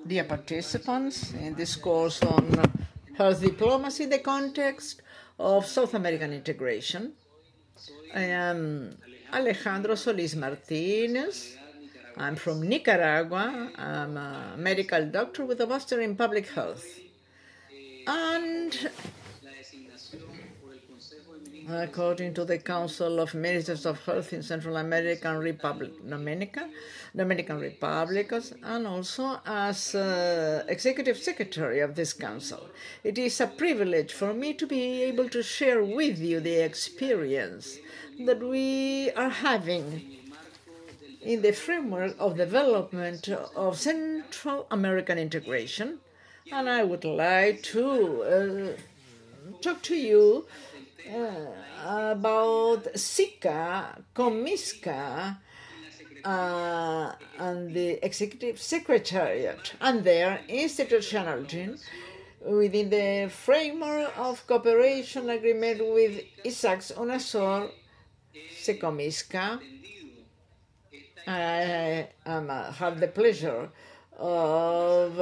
Dear participants, in this course on health diplomacy in the context of South American integration, I am Alejandro Solís Martinez. I'm from Nicaragua. I'm a medical doctor with a master in public health. And according to the Council of Ministers of Health in Central American Dominican Republic, and also as Executive Secretary of this Council, it is a privilege for me to be able to share with you the experience that we are having in the framework of development of Central American integration. And I would like to talk to you about CICA, COMISCA, and the Executive Secretariat and their institutionality within the framework of cooperation agreement with ISACS, UNASUR, COMISCA. I have the pleasure of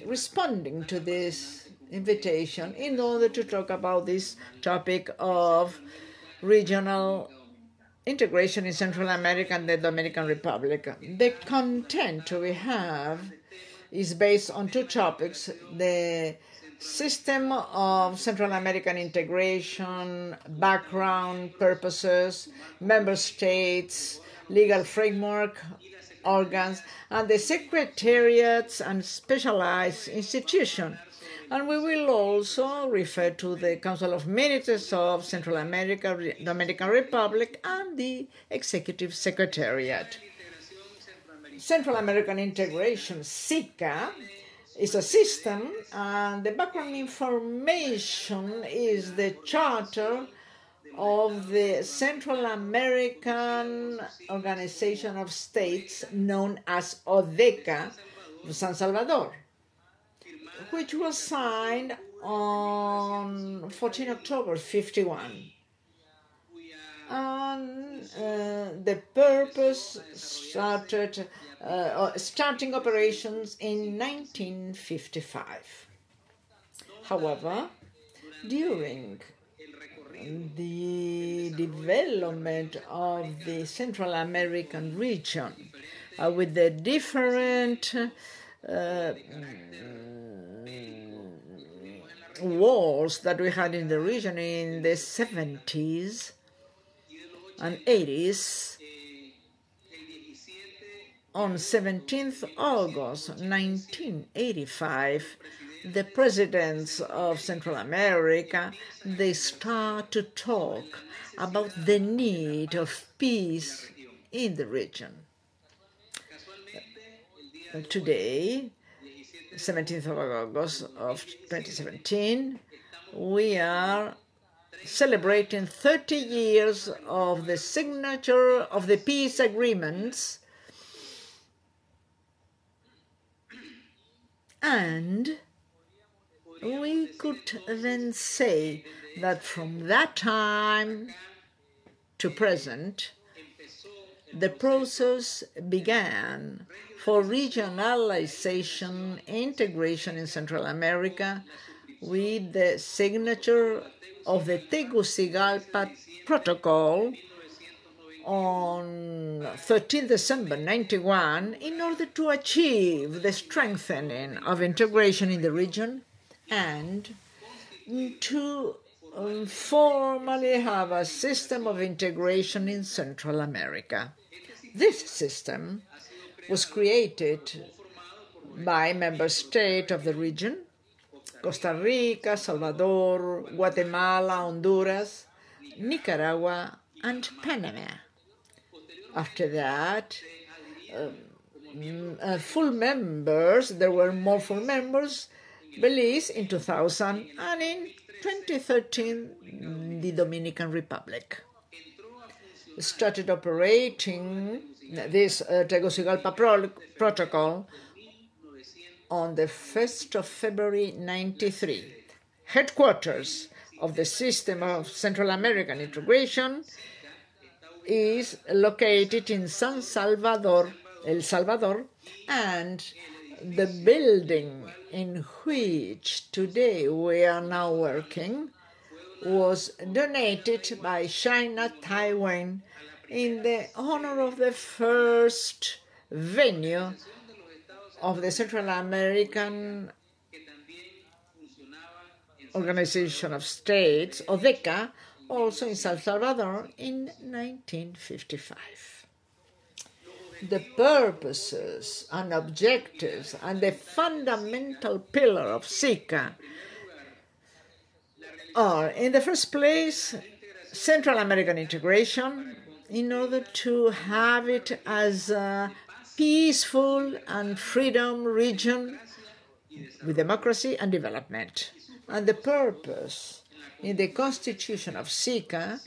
responding to this invitation in order to talk about this topic of regional integration in Central America and the Dominican Republic. The content we have is based on two topics: the system of Central American integration, background, purposes, member states, legal framework, organs, and the secretariats and specialized institutions. And we will also refer to the Council of Ministers of Central America, Dominican Republic, and the Executive Secretariat. Central American integration, CICA, is a system, and the background information is the charter of the Central American Organization of States, known as ODECA, of San Salvador, which was signed on 14 October 51. And the purpose started starting operations in 1955. However, during the development of the Central American region, with the different wars that we had in the region in the 70s and 80s, on 17th August 1985, the presidents of Central America, they start to talk about the need of peace in the region. Today, 17th of August of 2017, we are celebrating 30 years of the signature of the peace agreements, and we could then say that from that time to present, the process began for regionalization, integration in Central America with the signature of the Tegucigalpa Protocol on 13 December 1991 in order to achieve the strengthening of integration in the region and to formally have a system of integration in Central America. This system was created by member states of the region: Costa Rica, Salvador, Guatemala, Honduras, Nicaragua, and Panama. After that, full members, there were more full members, Belize in 2000, and in 2013, the Dominican Republic started operating this Tegucigalpa Protocol on the 1st of February 1993. Headquarters of the system of Central American integration is located in San Salvador, El Salvador, and the building in which today we are now working was donated by China Taiwan in the honor of the first venue of the Central American Organization of States, ODECA, also in San Salvador in 1955. The purposes and objectives and the fundamental pillar of SICA are, in the first place, Central American integration, in order to have it as a peaceful and freedom region with democracy and development. And the purpose in the constitution of SICA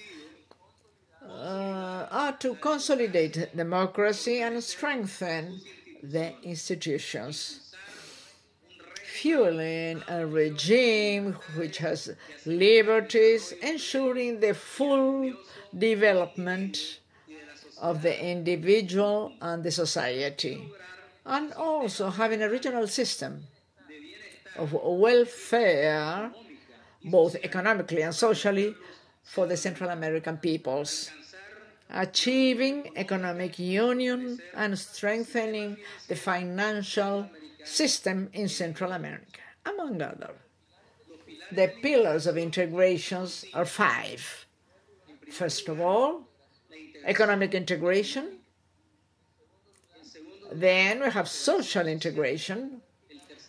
are to consolidate democracy and strengthen the institutions, fueling a regime which has liberties, ensuring the full development of the individual and the society, and also having a regional system of welfare, both economically and socially, for the Central American peoples, achieving economic union and strengthening the financial system in Central America, among others. The pillars of integrations are 5. First of all, economic integration. Then we have social integration.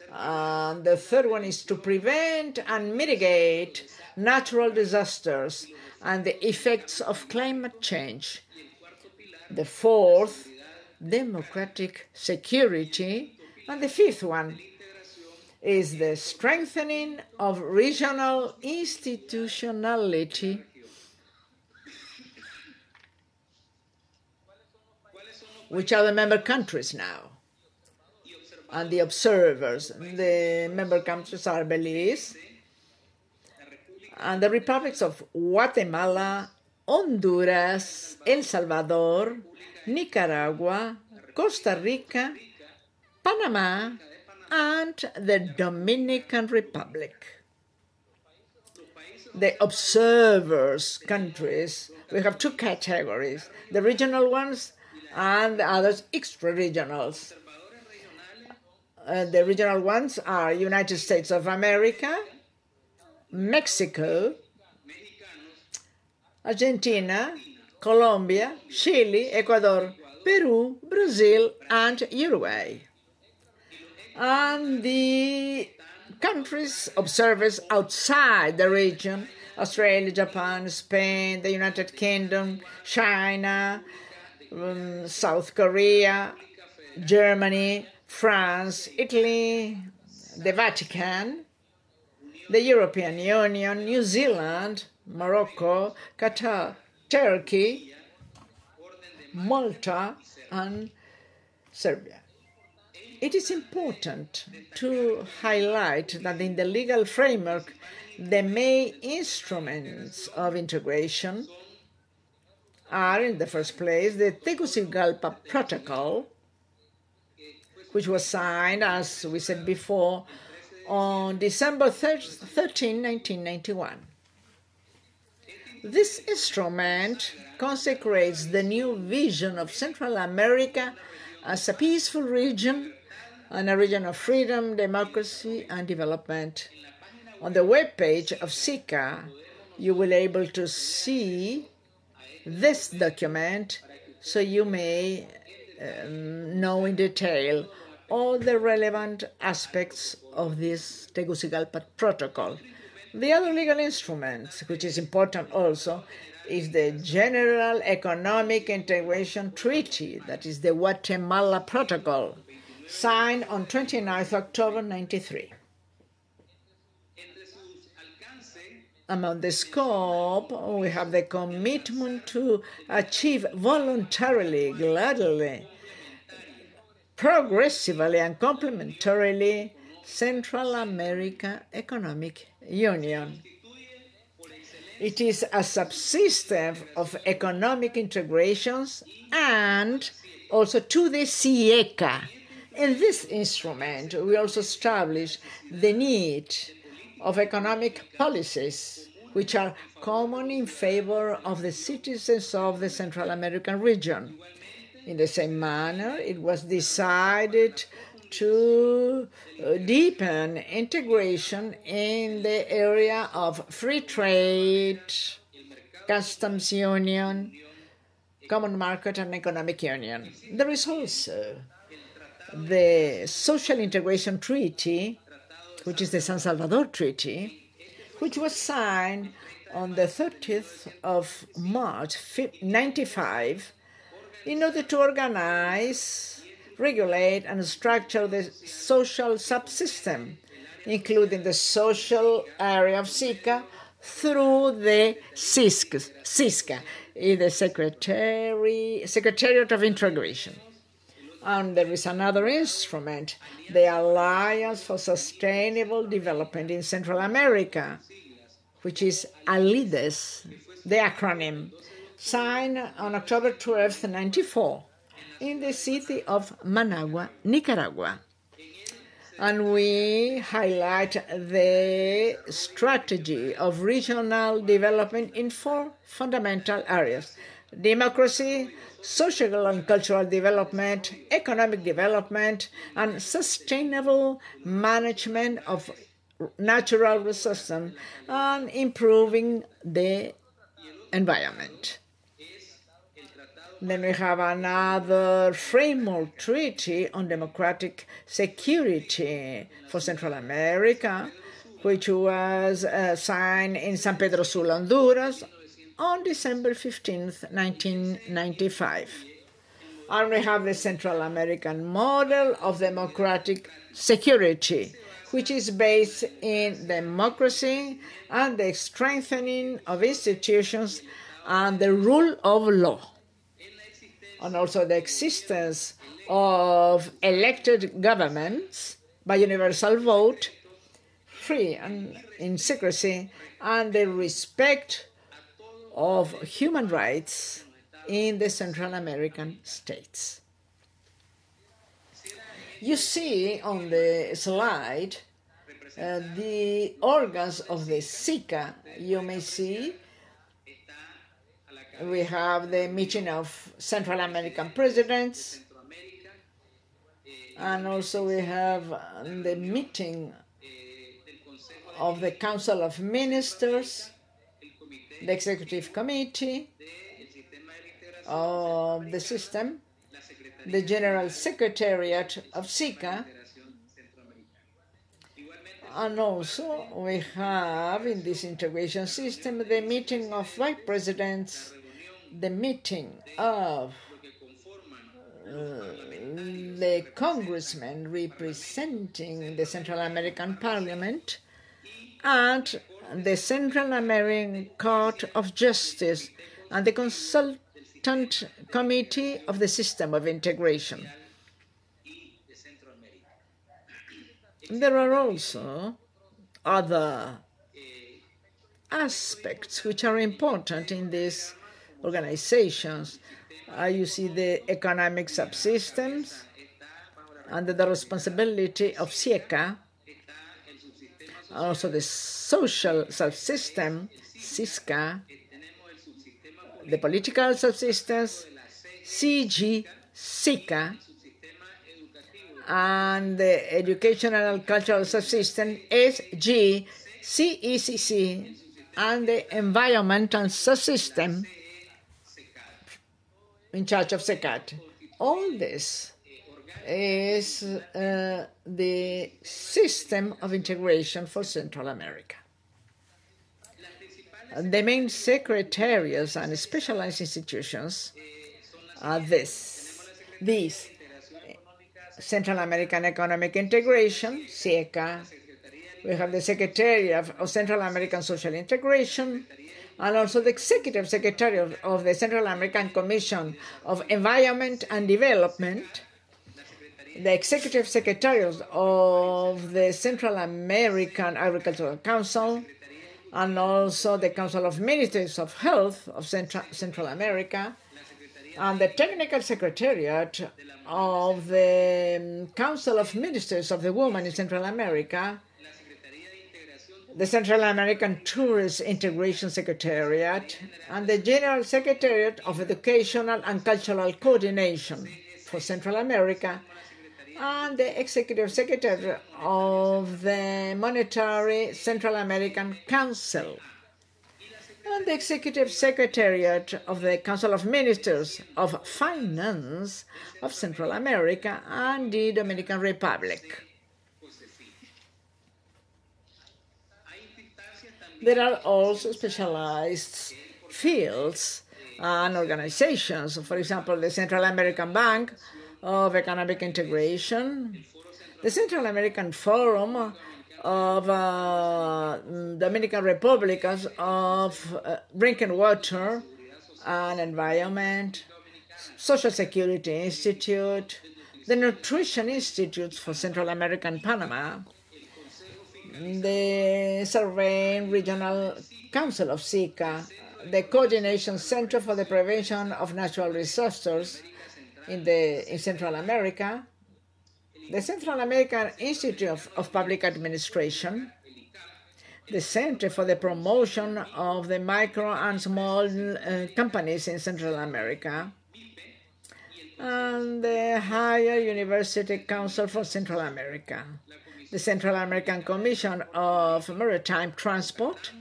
The third one is to prevent and mitigate natural disasters and the effects of climate change. The fourth, democratic security. And the fifth one is the strengthening of regional institutionality. Which are the member countries now? And the observers. The member countries are Belize and the republics of Guatemala, Honduras, El Salvador, Nicaragua, Costa Rica, Panama, and the Dominican Republic. The observers countries, we have 2 categories, the regional ones and the others extra-regionals. The regional ones are United States of America, Mexico, Argentina, Colombia, Chile, Ecuador, Peru, Brazil, and Uruguay. And the countries observers outside the region, Australia, Japan, Spain, the United Kingdom, China, South Korea, Germany, France, Italy, the Vatican, the European Union, New Zealand, Morocco, Qatar, Turkey, Malta, and Serbia. It is important to highlight that in the legal framework, the main instruments of integration are, in the first place, the Tegucigalpa Protocol, which was signed, as we said before, on December 13, 1991. This instrument consecrates the new vision of Central America as a peaceful region and a region of freedom, democracy, and development. On the webpage of SICA, you will be able to see this document so you may know in detail all the relevant aspects of this Tegucigalpa Protocol. The other legal instrument, which is important also, is the General Economic Integration Treaty, that is the Guatemala Protocol, signed on 29th October 1993. Among the scope, we have the commitment to achieve voluntarily, gladly, progressively, and complementarily Central America Economic Union. It is a subsystem of economic integrations and also to the CIECA, In this instrument, we also establish the need of economic policies which are common in favor of the citizens of the Central American region. In the same manner, it was decided to deepen integration in the area of free trade, customs union, common market, and economic union. There is also the Social Integration Treaty, which is the San Salvador Treaty, which was signed on the 30th of March 1995 in order to organize, regulate, and structure the social subsystem, including the social area of SICA, through the CISCA, the Secretariat of Integration. And there is another instrument, the Alliance for Sustainable Development in Central America, which is ALIDES, the acronym, signed on October 12, 1994, in the city of Managua, Nicaragua. And we highlight the strategy of regional development in 4 fundamental areas: democracy, social and cultural development, economic development, and sustainable management of natural resources, and improving the environment. Then we have another framework treaty on democratic security for Central America, which was signed in San Pedro Sula, Honduras, on December 15th, 1995. And we have the Central American model of democratic security, which is based in democracy and the strengthening of institutions and the rule of law, and also the existence of elected governments by universal vote, free and in secrecy, and the respect of human rights in the Central American states. You see on the slide the organs of the SICA. You may see we have the meeting of Central American presidents, and also we have the meeting of the Council of Ministers, the Executive Committee of the system, the General Secretariat of SICA, and also we have in this integration system the meeting of vice presidents, the meeting of the congressmen representing the Central American Parliament, and the Central American Court of Justice, and the Consultant Committee of the System of Integration. There are also other aspects which are important in these organizations. You see the economic subsystems under the responsibility of SIECA, also the social subsystem, CISCA, the political subsystems, CG, SICA, and the educational and cultural subsystem, SG, CECC, and the environmental subsystem in charge of SECAT. All this is the system of integration for Central America. The main secretariats and specialized institutions are these: Central American Economic Integration, SIECA. We have the Secretariat of Central American Social Integration, and also the Executive Secretary of the Central American Commission of Environment and Development, the Executive Secretariat of the Central American Agricultural Council, and also the Council of Ministers of Health of Central America, and the Technical Secretariat of the Council of Ministers of the Women in Central America, the Central American Tourist Integration Secretariat, and the General Secretariat of Educational and Cultural Coordination for Central America, and the Executive Secretary of the Monetary Central American Council, and the Executive Secretariat of the Council of Ministers of Finance of Central America and the Dominican Republic. There are also specialized fields and organizations, for example, the Central American Bank of Economic Integration, the Central American Forum of Dominican Republicans of Drinking Water and Environment, Social Security Institute, the Nutrition Institute for Central America and Panama, the Surveying Regional Council of SICA, the Coordination Center for the Prevention of Natural Disasters in Central America, the Central American Institute of Public Administration, the Center for the Promotion of the Micro and Small Companies in Central America, and the Higher University Council for Central America, the Central American Commission of Maritime Transport,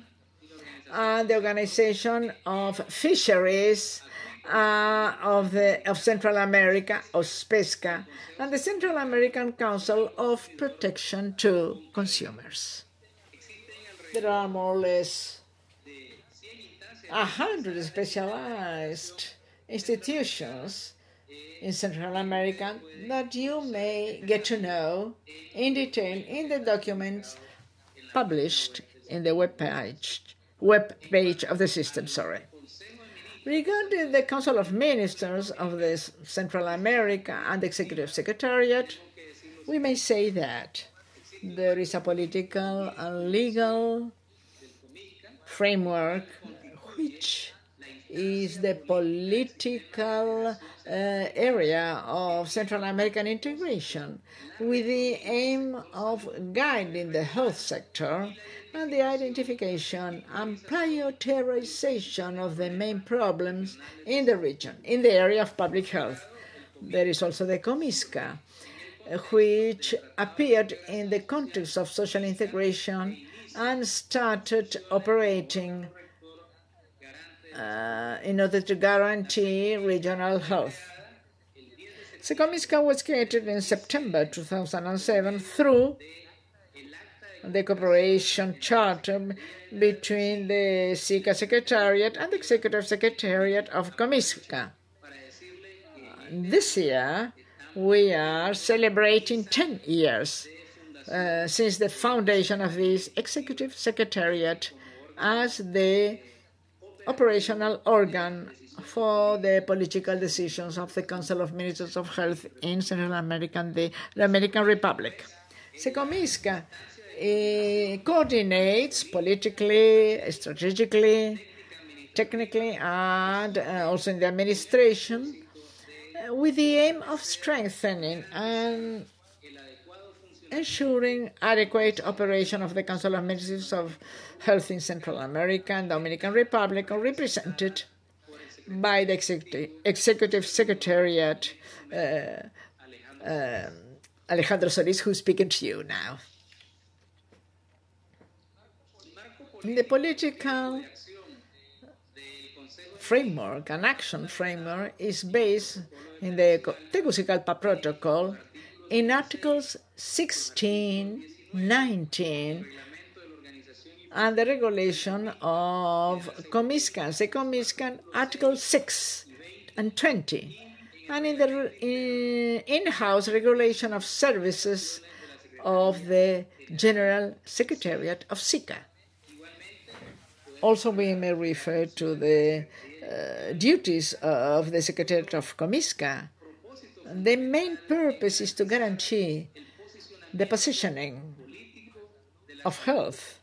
and the Organization of Fisheries of Central America, OSPESCA, and the Central American Council of Protection to Consumers. There are more or less 100 specialized institutions in Central America that you may get to know in detail in the documents published in the web page of the system. Regarding the Council of Ministers of the Central America and the Executive Secretariat, we may say that there is a political and legal framework which is the political area of Central American integration, with the aim of guiding the health sector and the identification and prioritization of the main problems in the region, in the area of public health. There is also the COMISCA, which appeared in the context of social integration and started operating in order to guarantee regional health. The COMISCA was created in September 2007 through the cooperation charter between the SICA Secretariat and the Executive Secretariat of COMISCA. This year, we are celebrating 10 years since the foundation of this Executive Secretariat as the operational organ for the political decisions of the Council of Ministers of Health in Central America and the Dominican Republic. The COMISCA coordinates politically, strategically, technically, and also in the administration with the aim of strengthening and ensuring adequate operation of the Council of Ministers of Health in Central America and Dominican Republic, are represented by the Executive Secretariat, Alejandro Solís, who's speaking to you now. The political framework and action framework is based in the Tegucigalpa Protocol in Articles 16, 19, and the regulation of COMISCA, the COMISCA Article 6 and 20, and in the in-house regulation of services of the General Secretariat of SICA. Also, we may refer to the duties of the Secretariat of COMISCA. The main purpose is to guarantee the positioning of health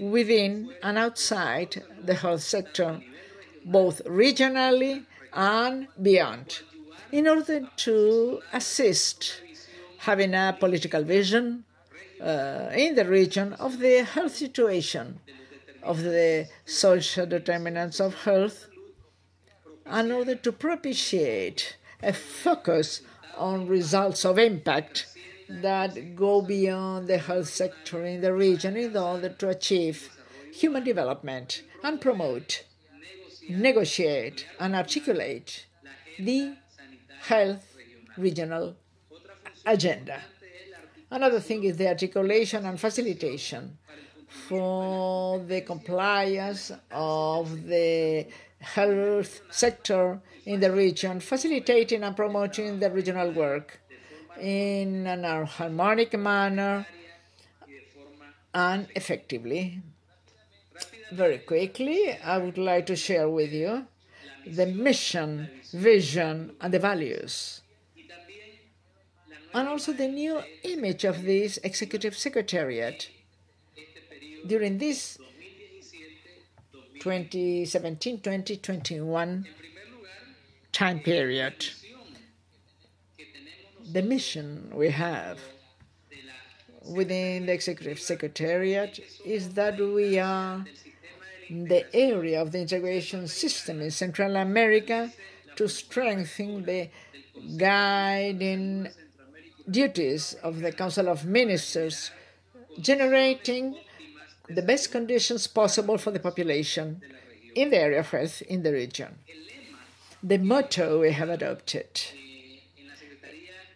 within and outside the health sector, both regionally and beyond, in order to assist having a political vision in the region of the health situation, of the social determinants of health, in order to propitiate a focus on results of impact that go beyond the health sector in the region in order to achieve human development and promote, negotiate, and articulate the health regional agenda. Another thing is the articulation and facilitation for the compliance of the health sector in the region, facilitating and promoting the regional work in an harmonic manner and effectively. Very quickly, I would like to share with you the mission, vision, and the values, and also the new image of this Executive Secretariat during this 2017-2021 time period. The mission we have within the Executive Secretariat is that we are in the area of the integration system in Central America to strengthen the guiding duties of the Council of Ministers, generating the best conditions possible for the population in the area of health in the region. The motto we have adopted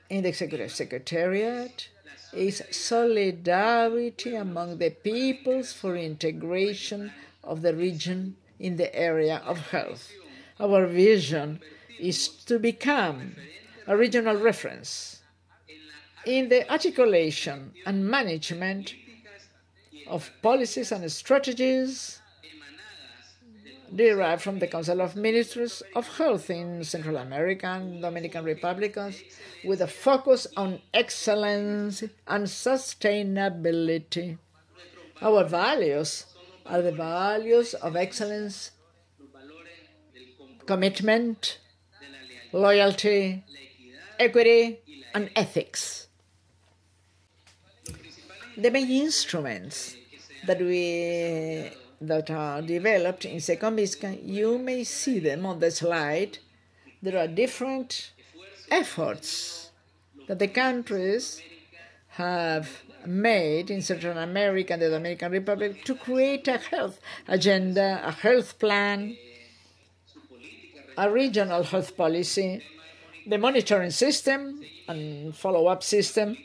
in the Executive Secretariat is solidarity among the peoples for integration of the region in the area of health. Our vision is to become a regional reference in the articulation and management of policies and strategies derived from the Council of Ministers of Health in Central America and Dominican Republics, with a focus on excellence and sustainability. Our values are the values of excellence, commitment, loyalty, equity, and ethics. The main instruments that are developed in COMISCA, you may see them on the slide. There are different efforts that the countries have made in Central America and the Dominican Republic to create a health agenda, a health plan, a regional health policy, the monitoring system and follow-up system,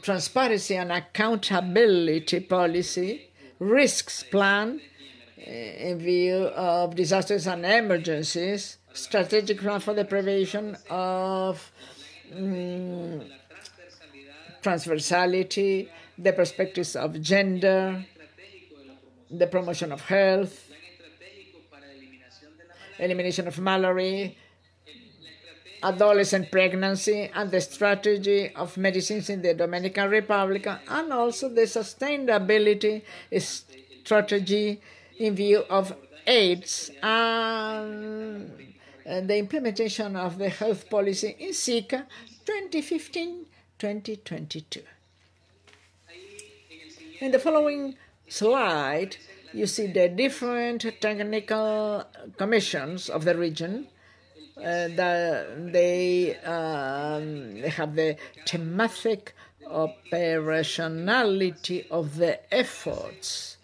transparency and accountability policy, risks plan in view of disasters and emergencies, strategic plan for the prevention of transversality, the perspectives of gender, the promotion of health, elimination of malaria, adolescent pregnancy, and the strategy of medicines in the Dominican Republic, and also the sustainability strategy in view of AIDS and the implementation of the health policy in SICA 2015-2022. In the following slide, you see the different technical commissions of the region. They have the thematic operationality of the efforts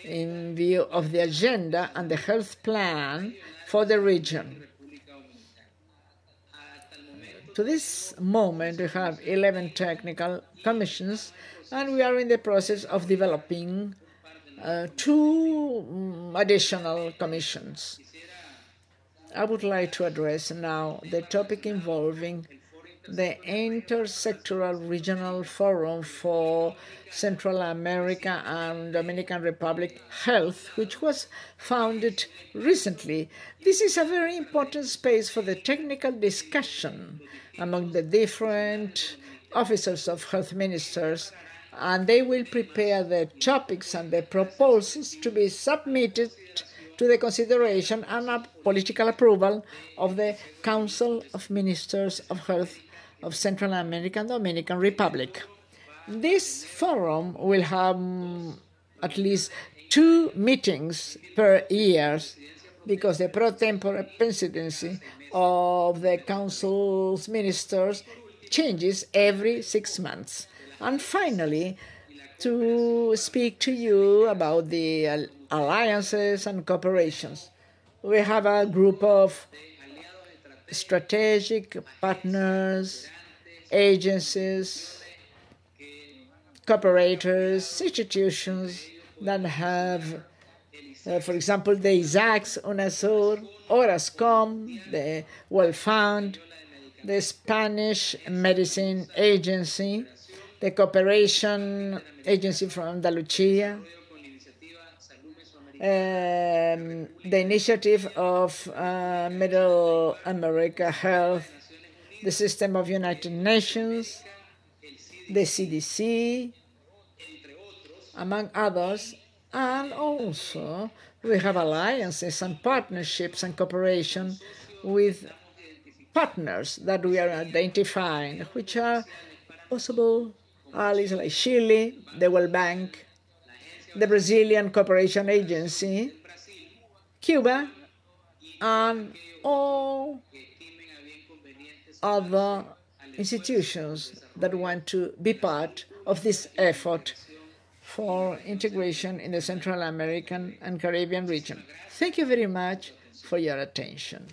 in view of the agenda and the health plan for the region. To this moment, we have 11 technical commissions, and we are in the process of developing 2 additional commissions. I would like to address now the topic involving the Intersectoral Regional Forum for Central America and Dominican Republic Health, which was founded recently. This is a very important space for the technical discussion among the different officers of health ministers, and they will prepare the topics and the proposals to be submitted to the consideration and political approval of the Council of Ministers of Health of Central American Dominican Republic. This forum will have at least 2 meetings per year because the pro tempore presidency of the Council's ministers changes every 6 months. And finally, to speak to you about the alliances and cooperations. We have a group of strategic partners, agencies, cooperators, institutions that have, for example, the ISACs, UNASUR, ORASCOM, the World Fund, the Spanish Medicine Agency, the Cooperation Agency from Andalusia, the Initiative of Middle America Health, the System of United Nations, the CDC, among others, and also we have alliances and partnerships and cooperation with partners that we are identifying, which are possible allies like Chile, the World Bank, the Brazilian Cooperation Agency, Cuba, and all other institutions that want to be part of this effort for integration in the Central American and Caribbean region. Thank you very much for your attention.